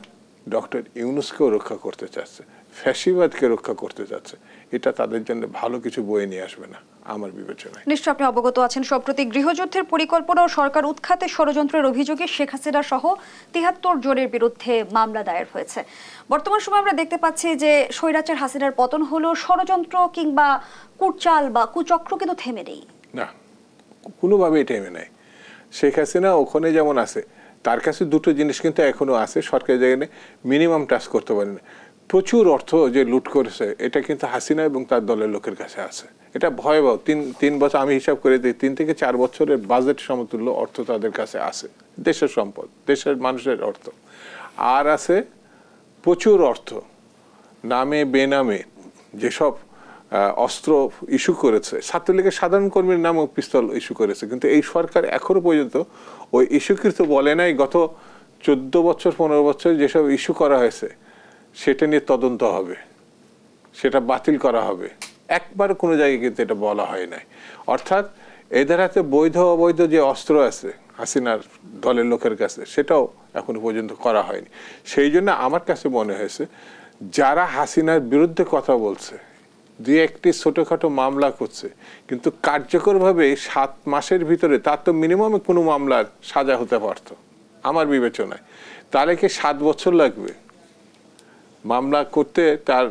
ডক্টর ইউনূসকেও রক্ষা করতে চাচ্ছে, ফ্যাসিবাদকে রক্ষা করতে চাচ্ছে। এটা তাদের জন্য ভালো কিছু বয়ে নিয়ে আসবে না আমার বিবেচনায়। নিশ্চয় আপনি অবগত আছেন, সম্প্রতি গৃহযুদ্ধের পরিকল্পনা ও সরকার উৎখাতে ষড়যন্ত্রের অভিযোগে শেখ হাসিনা সহ ৭৩ জনের বিরুদ্ধে মামলা দায়ের হয়েছে। বর্তমান সময় আমরা দেখতে পাচ্ছি যে স্বৈরাচার হাসিনার পতন হলো, ষড়যন্ত্র কিংবা কুটচাল বা কুচক্র কিন্তু থেমে নেই। না, কোনোভাবেই থেমে নেই। শেখ হাসিনা ওখানে যেমন আছে, তার কাছে দুটো জিনিস কিন্তু এখনো আছে, সরকারি জায়গায় মিনিমাম টাচ করতে পারে না। প্রচুর অর্থ যে লুট করেছে এটা কিন্তু হাসিনা এবং তার দলের লোকের কাছে আছে। এটা ভয়াবহ। তিন বছর আমি হিসাব করে দিই, ৩ থেকে ৪ বছরের বাজেট সমতুল্য অর্থ তাদের কাছে আছে, দেশের সম্পদ, দেশের মানুষের অর্থ। আর আছে প্রচুর অর্থ নামে বেনামে যেসব অস্ত্র ইস্যু করেছে, ছাত্রলীগের সাধারণ কর্মীর নামেও পিস্তল ইস্যু করেছে, কিন্তু এই সরকার এখনো পর্যন্ত ওই ইস্যুকৃত বলে নাই গত 14 বছর 15 বছর যেসব ইস্যু করা হয়েছে সেটা নিয়ে তদন্ত হবে, সেটা বাতিল করা হবে। একবার কোনো জায়গায় কিন্তু এটা বলা হয় নাই। অর্থাৎ এদের হাতে বৈধ অবৈধ যে অস্ত্র আছে হাসিনার দলের লোকের কাছে, সেটাও এখনো পর্যন্ত করা হয়নি। সেই জন্য আমার কাছে মনে হয়েছে যারা হাসিনার বিরুদ্ধে কথা বলছে, 2-1টি ছোটোখাটো মামলা করছে, কিন্তু কার্যকরভাবে 7 মাসের ভিতরে তার তো মিনিমামে কোনো মামলার সাজা হতে পারত আমার বিবেচনায়। তাহলে কি 7 বছর লাগবে মামলা করতে, তার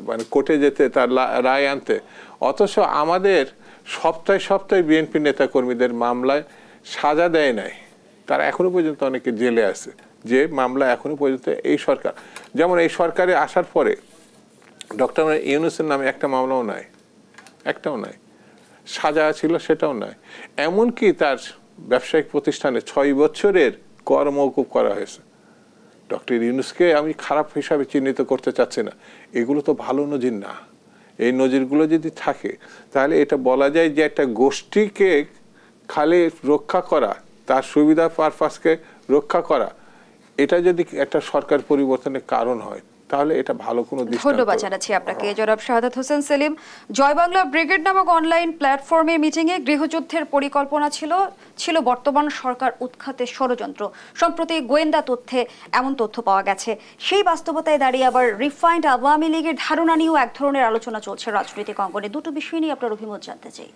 মানে কোর্টে যেতে, তার রায় আনতে? অথচ আমাদের সপ্তাহে সপ্তাহে বিএনপি নেতাকর্মীদের মামলায় সাজা দেয় নাই, তারা এখনো পর্যন্ত অনেকে জেলে আছে, যে মামলা এখনো পর্যন্ত এই সরকার, যেমন এই সরকারে আসার পরে ডক্টর ইউনূসের নামে একটা মামলাও নাই, একটাও নাই। সাজা ছিল সেটাও নাই। এমনকি তার ব্যবসায়িক প্রতিষ্ঠানে 6 বছরের কর মওকুফ করা হয়েছে। ডক্টর ইউনূসকে আমি খারাপ হিসাবে চিহ্নিত করতে চাচ্ছি না, এগুলো তো ভালো নজির না। এই নজিরগুলো যদি থাকে তাহলে এটা বলা যায় যে একটা গোষ্ঠীকে খালি রক্ষা করা, তার সুবিধা পারপাসকে রক্ষা করা, এটা যদি একটা সরকার পরিবর্তনের কারণ হয় তাহলে এটা ভালো কোনো দৃষ্টান্ত। ধন্যবাদ জানাচ্ছি আপনাকে জনাব শাহাদাত হোসেন সেলিম। জয় বাংলা ব্রিগেড নামক অনলাইন প্ল্যাটফর্মে মিটিংয়ে গৃহযুদ্ধের পরিকল্পনা ছিল বর্তমান সরকার উৎখাতের ষড়যন্ত্র। সম্প্রতি গোয়েন্দা তথ্যে এমন তথ্য পাওয়া গেছে, সেই বাস্তবতায় দাঁড়িয়ে আবার রিফাইন্ড আওয়ামী লীগের ধারণা নিয়েও এক ধরনের আলোচনা চলছে রাজনৈতিক অঙ্গনে। দুটো বিষয় নিয়ে আপনার অভিমত জানতে চাই।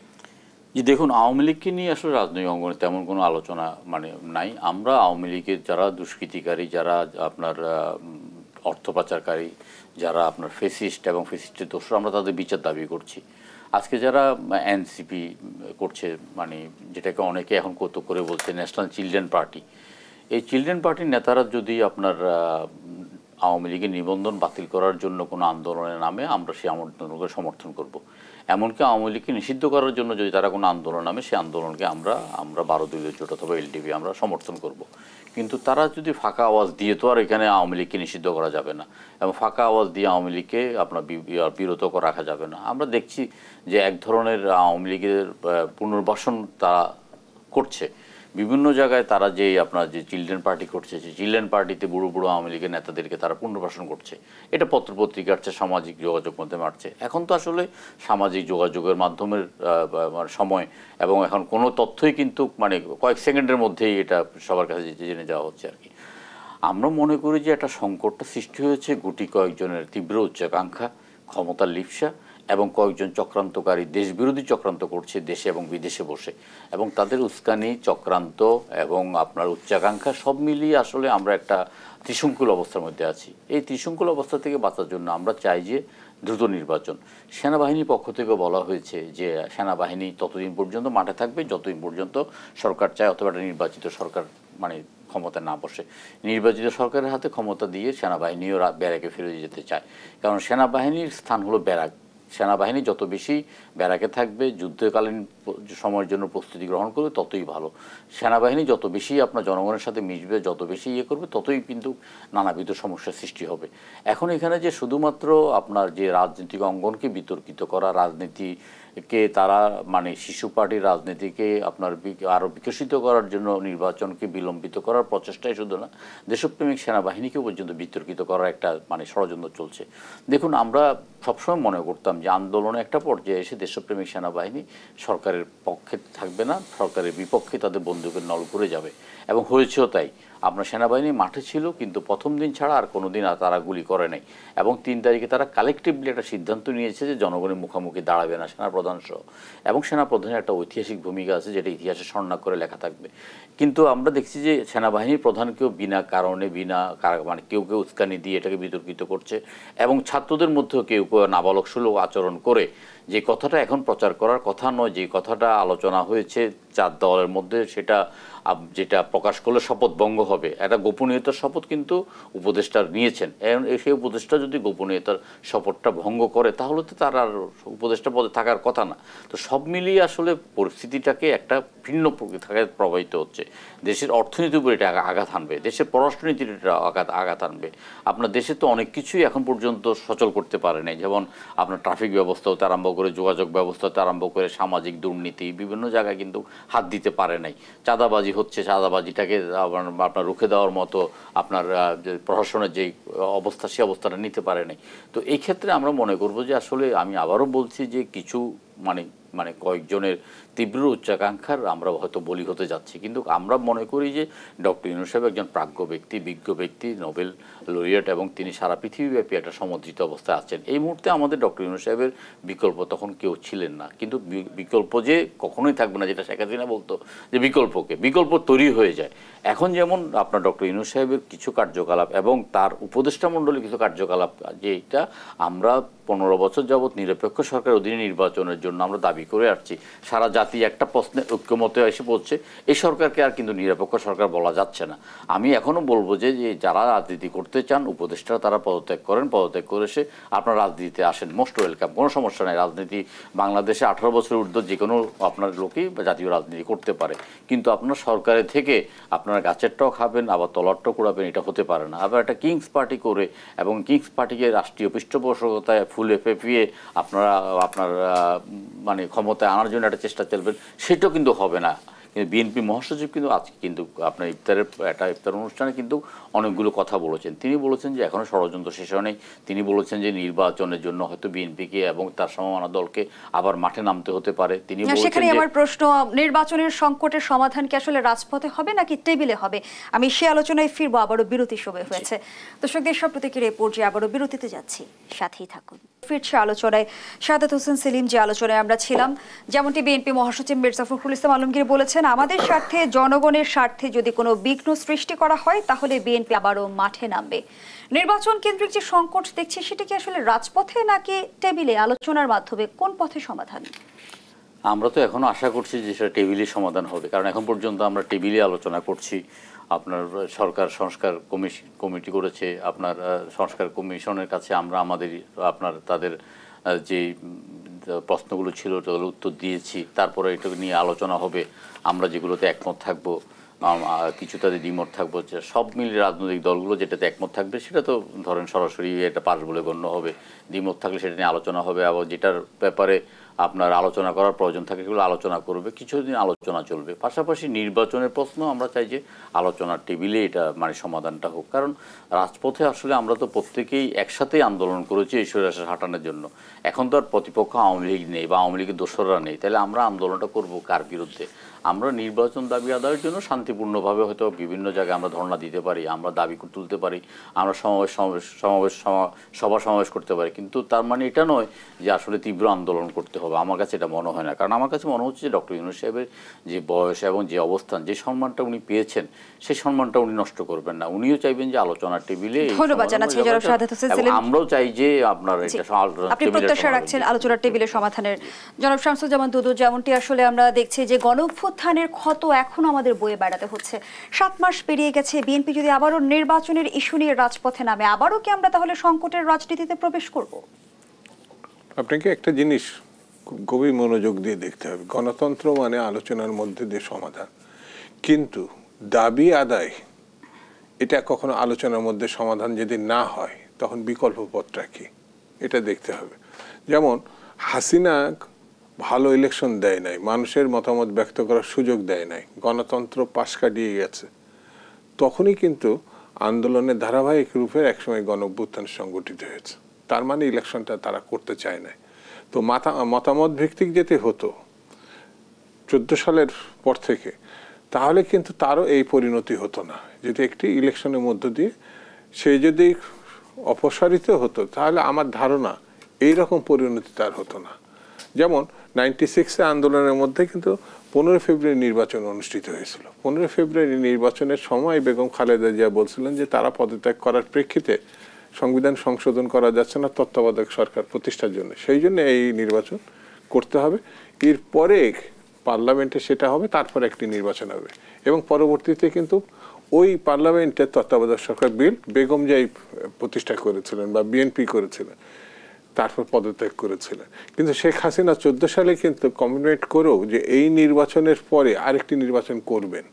যে দেখুন, আওয়ামী লীগকে নিয়ে আসলে রাজনৈতিক অঙ্গনে তেমন কোনো আলোচনা মানে নাই। আমরা আওয়ামী লীগের যারা দুষ্কৃতিকারী, যারা আপনার অর্থ পাচারকারী, যারা আপনার ফেসিস্ট এবং ফেসিস্টের দোষর, আমরা তাদের বিচার দাবি করছি। আজকে যারা এনসিপি করছে, মানে যেটাকে অনেকে এখন কৌতুক করে বলছে ন্যাশনাল চিলড্রেন পার্টি, এই চিলড্রেন পার্টির নেতারা যদি আপনার আওয়ামী লীগের নিবন্ধন বাতিল করার জন্য কোনো আন্দোলনের নামে, আমরা সেই আন্দোলনকে সমর্থন করব। এমনকি আওয়ামী লীগকে নিষিদ্ধ করার জন্য যদি তারা কোনো আন্দোলন নামে, সেই আন্দোলনকে আমরা 12 দলীয় জোট অথবা এলডিপি আমরা সমর্থন করব। কিন্তু তারা যদি ফাঁকা আওয়াজ দিয়ে, তো আর এখানে আওয়ামী লীগকে নিষিদ্ধ করা যাবে না, এবং ফাঁকা আওয়াজ দিয়ে আওয়ামী লীগকে আপনার বিরত রাখা যাবে না। আমরা দেখছি যে এক ধরনের আওয়ামী লীগের পুনর্বাসন তারা করছে বিভিন্ন জায়গায়। তারা যে আপনার যে চিলড্রেন পার্টি করছে, সেই চিলড্রেন পার্টিতে বুড়ো বুড়ো আওয়ামী লীগের নেতাদেরকে তারা পুনর্বাসন করছে। এটা পত্রপত্রিকা আসছে, সামাজিক যোগাযোগ মাধ্যমে আসছে। এখন তো আসলে সামাজিক যোগাযোগের মাধ্যমের সময়, এবং এখন কোনো তথ্যই কিন্তু মানে কয়েক সেকেন্ডের মধ্যেই এটা সবার কাছে জেনে যাওয়া হচ্ছে আর কি। আমরা মনে করি যে একটা সংকটটা সৃষ্টি হয়েছে গুটি কয়েকজনের তীব্র উচ্চাকাঙ্ক্ষা, ক্ষমতার লিপ্সা এবং কয়েকজন চক্রান্তকারী দেশবিরোধী চক্রান্ত করছে দেশে এবং বিদেশে বসে, এবং তাদের উস্কানি চক্রান্ত এবং আপনার উচ্চাকাঙ্ক্ষা সব মিলিয়ে আসলে আমরা একটা ত্রিশঙ্কুল অবস্থার মধ্যে আছি। এই ত্রিশঙ্কুল অবস্থা থেকে বাঁচার জন্য আমরা চাই যে দ্রুত নির্বাচন। সেনাবাহিনীর পক্ষ থেকে বলা হয়েছে যে সেনাবাহিনী ততদিন পর্যন্ত মাঠে থাকবে যতদিন পর্যন্ত সরকার চায় অথবা একটা নির্বাচিত সরকার মানে ক্ষমতা না বসে। নির্বাচিত সরকারের হাতে ক্ষমতা দিয়ে সেনাবাহিনীও ব্যারাকে ফিরে যেতে চায়, কারণ সেনাবাহিনীর স্থান হলো ব্যারাক। সেনাবাহিনী যত বেশি ব্যারাকে থাকবে, যুদ্ধকালীন সময়ের জন্য প্রস্তুতি গ্রহণ করবে ততই ভালো। সেনাবাহিনী যত বেশি আপনার জনগণের সাথে মিশবে, যত বেশি করবে, ততই কিন্তু নানাবিধ সমস্যার সৃষ্টি হবে। এখন এখানে যে শুধুমাত্র আপনার যে রাজনৈতিক অঙ্গনকে বিতর্কিত করা, রাজনীতিকে তারা মানে শিশু পার্টির রাজনীতিকে আপনার আরও বিকশিত করার জন্য নির্বাচনকে বিলম্বিত করার প্রচেষ্টাই শুধু না, দেশপ্রেমিক সেনাবাহিনীকেও পর্যন্ত বিতর্কিত করার একটা মানে ষড়যন্ত্র চলছে। দেখুন, আমরা সবসময় মনে করতাম যে আন্দোলনে একটা পর্যায়ে এসে দেশপ্রেমিক সেনাবাহিনী সরকারের পক্ষে থাকবে না, সরকারের বিপক্ষে তাদের বন্দুকের নল ঘুরে যাবে, এবং হয়েছেও তাই। আপনার সেনাবাহিনী মাঠে ছিল, কিন্তু প্রথম দিন ছাড়া আর কোনো দিন তারা গুলি করে নাই, এবং 3 তারিখে তারা কালেকটিভলি একটা সিদ্ধান্ত নিয়েছে যে জনগণের মুখোমুখি দাঁড়াবে না সেনাপ্রধান সহ, এবং সেনাপ্রধানের একটা ঐতিহাসিক ভূমিকা আছে যেটা ইতিহাসে স্বর্ণাক্ষরে করে লেখা থাকবে। কিন্তু আমরা দেখছি যে সেনাবাহিনীর প্রধানকেও বিনা কারণে মানে কেউ কেউ উস্কানি দিয়ে এটাকে বিতর্কিত করছে, এবং ছাত্রদের মধ্যেও কেউ কেউ নাবালক সুলভ আচরণ করে যে কথাটা এখন প্রচার করার কথা নয়, যে কথাটা আলোচনা হয়েছে 4 দলের মধ্যে, সেটা যেটা প্রকাশ করলে শপথ ভঙ্গ হবে। একটা গোপনীয়তার শপথ কিন্তু উপদেষ্টা নিয়েছেন, সেই উপদেষ্টা যদি গোপনীয়তার শপথটা ভঙ্গ করে তাহলে তো তার আর উপদেষ্টা পদে থাকার কথা না। তো সব মিলিয়ে আসলে পরিস্থিতিটাকে একটা ভিন্ন প্রকৃতিতে প্রবাহিত হচ্ছে। দেশের অর্থনীতির উপর এটা আঘাত আনবে, দেশের পররাষ্ট্রনীতির এটা আঘাত আনবে। আপনার দেশে তো অনেক কিছুই এখন পর্যন্ত সচল করতে পারে নাই, যেমন আপনার ট্রাফিক ব্যবস্থা হতে আরম্ভ করে যোগাযোগ ব্যবস্থা হতে আরম্ভ করে সামাজিক দুর্নীতি বিভিন্ন জায়গায় কিন্তু হাত দিতে পারে নাই। চাঁদাবাজি হচ্ছে, চাঁদাবাজিটাকে আপনার রুখে দেওয়ার মতো আপনার প্রশাসনের যে অবস্থা সে অবস্থাটা নিতে পারে নাই। তো এই ক্ষেত্রে আমরা মনে করব যে আসলে আমি আবারও বলছি যে কিছু মানে কয়েকজনের তীব্র উচ্চাকাঙ্ক্ষার আমরা হয়তো বলি হতে যাচ্ছি, কিন্তু আমরা মনে করি যে ডক্টর ইউনূস সাহেব একজন প্রাজ্ঞ ব্যক্তি, বিজ্ঞ ব্যক্তি, নোবেল লরিয়েট, এবং তিনি সারা পৃথিবীব্যাপী একটা সমর্থিত অবস্থায় আছেন। এই মুহূর্তে আমাদের ডক্টর ইউনূস সাহেবের বিকল্প তখন কেউ ছিলেন না, কিন্তু বিকল্প যে কখনোই থাকবে না, যেটা শেখ হাসিনা বলতো যে বিকল্প তৈরি হয়ে যায়। এখন যেমন আপনার ডক্টর ইউনূস সাহেবের কিছু কার্যকলাপ এবং তার উপদেষ্টা মণ্ডলীর কিছু কার্যকলাপ, যেটা আমরা 15 বছর যাবৎ নিরপেক্ষ সরকারের অধীনে নির্বাচনের জন্য আমরা দাবি করে আসছি, সারা জাতি একটা প্রশ্নে ঐক্যমতে এসে পড়ছে, এই সরকারকে আর কিন্তু নিরপেক্ষ সরকার বলা যাচ্ছে না। আমি এখনও বলবো যে যারা রাজনীতি করতে চান উপদেষ্টারা তারা পদত্যাগ করেন, পদত্যাগ করে এসে আপনার রাজনীতিতে আসেন, মোস্ট ওয়েলকাম, কোনো সমস্যা নেই। রাজনীতি বাংলাদেশে 18 বছরের ঊর্ধ্ব যে কোনো আপনার লোকই জাতীয় রাজনীতি করতে পারে, কিন্তু আপনার সরকারের থেকে আপনার গাছেরটাও খাবেন আবার তলারটাও কুড়াবেন, এটা হতে পারে না। আবার একটা কিংস পার্টি করে এবং কিংস পার্টিকে রাষ্ট্রীয় পৃষ্ঠপোষকতায় ফুলে ফেপিয়ে আপনার মানে ক্ষমতায় আনার জন্য একটা চেষ্টা চলবেন, সেটাও কিন্তু হবে না। কিন্তু বিএনপি মহাসচিব কিন্তু আজকে কিন্তু আপনার ইফতার অনুষ্ঠানে কিন্তু অনেকগুলো কথা বলেছেন। তিনি বলেছেন যে এখনও ষড়যন্ত্র শেষ হয় নাই। তিনি বলেছেন যে নির্বাচনের জন্য হয়তো বিএনপিকে এবং তার সমমানা দলকে আবার মাঠে নামতে হতে পারে। তিনি বলেছেন, সেখানে আমার প্রশ্ন, নির্বাচনের সংকটের সমাধান কি আসলে রাজপথে হবে নাকি টেবিলে হবে? আমি সে আলোচনায় ফিরবো, আবারও বিরতি সময় হয়েছে। দর্শকদের সব প্রতিক্রিয়া পর্যায়ে আবারও বিরতিতে যাচ্ছি, সাথেই থাকুন। ফিরছে আলোচনায় সাদাত হোসেন সেলিম। যে আলোচনায় আমরা ছিলাম, যেমনটি বিএনপি মহাসচিব মির্জা ফখরুল ইসলাম আলমগীর বলেছেন, আমাদের স্বার্থে, জনগণের স্বার্থে যদি কোনো বিঘ্ন সৃষ্টি করা হয় তাহলে বিএনপি আবারও মাঠে নামবে। নির্বাচন কেন্দ্রিক যে সংকট দেখছি সেটা কি আসলে রাজপথে নাকি টেবিলে আলোচনার মাধ্যমে, কোন পথে সমাধান? আমরা তো এখনো আশা করছি যে সেটা টেবিলে সমাধান হবে, কারণ এখন পর্যন্ত আমরা টেবিলে আলোচনা করছি। আপনার সরকার সংস্কার কমিটি করেছে, আপনার সংস্কার কমিশনের কাছে আমরা তাদের যে প্রশ্নগুলো ছিল সেগুলো উত্তর দিয়েছি। তারপরে এটা নিয়ে আলোচনা হবে, আমরা যেগুলোতে একমত থাকবো, কিছু তাদের দ্বিমত থাকবো। সব মিলিয়ে রাজনৈতিক দলগুলো যেটাতে একমত থাকবে সেটা তো ধরেন সরাসরি এটা পাস বলে গণ্য হবে। দ্বিমত থাকলে সেটা নিয়ে আলোচনা হবে। আবার যেটার ব্যাপারে আপনার আলোচনা করার প্রয়োজন থাকে সেগুলো আলোচনা করবে, কিছুদিন আলোচনা চলবে। পাশাপাশি নির্বাচনের প্রশ্ন আমরা চাই যে আলোচনার টেবিলে এটা মানে সমাধানটা হোক, কারণ রাজপথে আসলে আমরা তো প্রত্যেকেই একসাথেই আন্দোলন করেছি এই স্বৈরাচার হাঁটানোর জন্য। এখন তো আর প্রতিপক্ষ আওয়ামী লীগ নেই বা আওয়ামী লীগের দোসররা নেই, তাহলে আমরা আন্দোলনটা করব কার বিরুদ্ধে? আমরা নির্বাচন দাবি আদায়ের জন্য শান্তিপূর্ণভাবে হয়তো বিভিন্ন জায়গায় আমরা ধর্ণা দিতে পারি, আমরা দাবি তুলতে পারি, আমরা সভা সমাবেশ করতে পারি, কিন্তু তার মানে এটা নয় যে আসলে তীব্র আন্দোলন করতে হবে। আমার কাছে এটা মনে হয় না, কারণ আমার কাছে মনে হচ্ছে যে ডক্টর ইউনূস সাহেবের যে বয়স এবং যে অবস্থান, যে সম্মানটা উনি পেয়েছেন সেই সম্মানটা উনি নষ্ট করবেন না। উনিও চাইবেন যে আলোচনার টেবিলে, আমরাও চাই যে আপনার আপনি প্রত্যাশা রাখছেন আলোচনার টেবিলে সমাধানের। জনাব শামসুজ্জামান দুদু, যেমনটি আসলে আমরা দেখছি যে গণঅভ্যুত্থানের ক্ষত এখন আমাদের বয়ে বেড়াতে হচ্ছে। 7 মাস পেরিয়ে গেছে, বিএনপি যদি আবারও নির্বাচনের ইস্যু নিয়ে রাজপথে নামে, আবারও কি আমরা তাহলে সংকটের রাজনীতিতে প্রবেশ করব? আপনাকে একটা জিনিস খুব গভীর মনোযোগ দিয়ে দেখতে হবে, গণতন্ত্র মানে আলোচনার মধ্যে দিয়ে সমাধান, কিন্তু দাবি আদায় এটা কখনো আলোচনার মধ্যে সমাধান যদি না হয় তখন বিকল্প পথটা কি এটা দেখতে হবে। যেমন হাসিনা ভালো ইলেকশন দেয় নাই, মানুষের মতামত ব্যক্ত করার সুযোগ দেয় নাই, গণতন্ত্র পাশ কাটিয়ে গেছে, তখনই কিন্তু আন্দোলনের ধারাবাহিক রূপে একসময় গণঅভ্যুত্থান সংগঠিত হয়েছে। তার মানে ইলেকশনটা তারা করতে চায় না। তো মতামত ভিত্তিক যেতে হতো 14 সালের পর থেকে, তাহলে কিন্তু তারও এই পরিণতি হতো না। যদি একটি ইলেকশনের মধ্য দিয়ে সে যদি অপসারিত হতো, তাহলে আমার ধারণা এইরকম পরিণতি তার হতো না। যেমন 96 আন্দোলনের মধ্যে কিন্তু 15 ফেব্রুয়ারি নির্বাচন অনুষ্ঠিত হয়েছিল। 15 ফেব্রুয়ারি নির্বাচনের সময় বেগম খালেদা জিয়া বলছিলেন যে তারা পদত্যাগ করার প্রেক্ষিতে সংবিধান সংশোধন করা যাচ্ছে না তত্ত্বাবধায়ক সরকার প্রতিষ্ঠার জন্য, সেই জন্য এই নির্বাচন করতে হবে। এরপরে পার্লামেন্টে সেটা হবে, তারপর একটি নির্বাচন হবে, এবং পরবর্তীতে কিন্তু ওই পার্লামেন্টের তত্ত্বাবধায়ক সরকার বিল বেগম জিয়াই প্রতিষ্ঠা করেছিলেন বা বিএনপি করেছিলেন, তারপর পদত্যাগ করেছিলেন। কিন্তু শেখ হাসিনা 14 সালে কিন্তু কমিটমেন্ট করেও যে এই নির্বাচনের পরে আরেকটি নির্বাচন করবেন,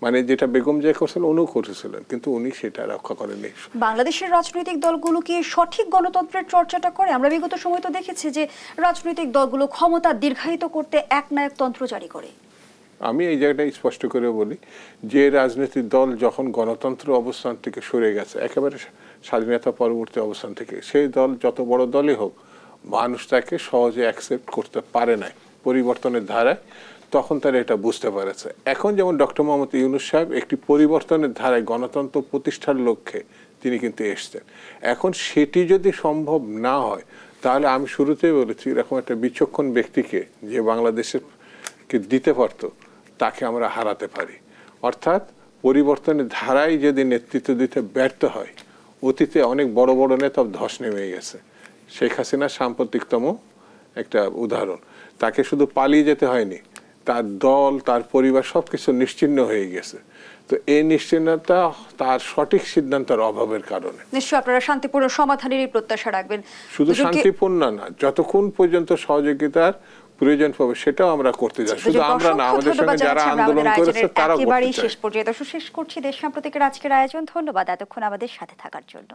মানে যেটা বেগম জিয়া করছিলেন উনিও করেছিলেন, কিন্তু উনি সেটা রক্ষা করেননি। বাংলাদেশের রাজনৈতিক দলগুলো কি সঠিক গণতন্ত্রের চর্চাটা করে? আমরা বিগত সময় তো দেখেছি যে রাজনৈতিক দলগুলো ক্ষমতা দীর্ঘায়িত করতে একনায়কতন্ত্র জারি করে। আমি এই জায়গাটা স্পষ্ট করে বলি, যে রাজনৈতিক দল যখন গণতন্ত্র অবস্থান থেকে সরে গেছে, একেবারে স্বাধীনতা পরবর্তী অবস্থান থেকে, সেই দল যত বড় দলই হোক, মানুষ তাকে সহজে অ্যাকসেপ্ট করতে পারে নাই পরিবর্তনের ধারায়, তখন তারা এটা বুঝতে পেরেছে। এখন যেমন ডক্টর মোহাম্মদ ইউনূস সাহেব একটি পরিবর্তনের ধারায় গণতন্ত্র প্রতিষ্ঠার লক্ষ্যে তিনি কিন্তু এসছেন। এখন সেটি যদি সম্ভব না হয়, তাহলে আমি শুরুতেই বলেছি এরকম একটা বিচক্ষণ ব্যক্তিকে যে বাংলাদেশের দিতে পারতো, তাকে আমরা হারাতে পারি। অর্থাৎ পরিবর্তনের ধারায় যদি নেতৃত্ব দিতে ব্যর্থ হয়, অতীতে অনেক বড় বড় নেতা ধস নেমে গেছে। শেখ হাসিনা সাম্প্রতিকতম একটা উদাহরণ। তাকে শুধু পালিয়ে যেতে হয়নি, তার দল, তার পরিবার সবকিছু নিশ্চিহ্ন হয়ে গেছে। তো এই নিশ্চিহ্নতা তার সঠিক সিদ্ধান্তের অভাবের কারণে। নিশ্চয়ই আপনারা শান্তিপূর্ণ সমাধানেরই প্রত্যাশা রাখবেন। শুধু শান্তিপূর্ণ না, যতক্ষণ পর্যন্ত সহযোগিতার প্রয়োজন পাবে সেটাও আমরা করতে যাই। শুধু আমরা না, আমাদের সঙ্গে যারা আন্দোলন করেছে তারাও করতে চায়। শেষ পর্যায়ে শেষ করছি দেশ সাম্প্রতিকের আজকের আয়োজন। ধন্যবাদ এতক্ষণ আমাদের সাথে থাকার জন্য।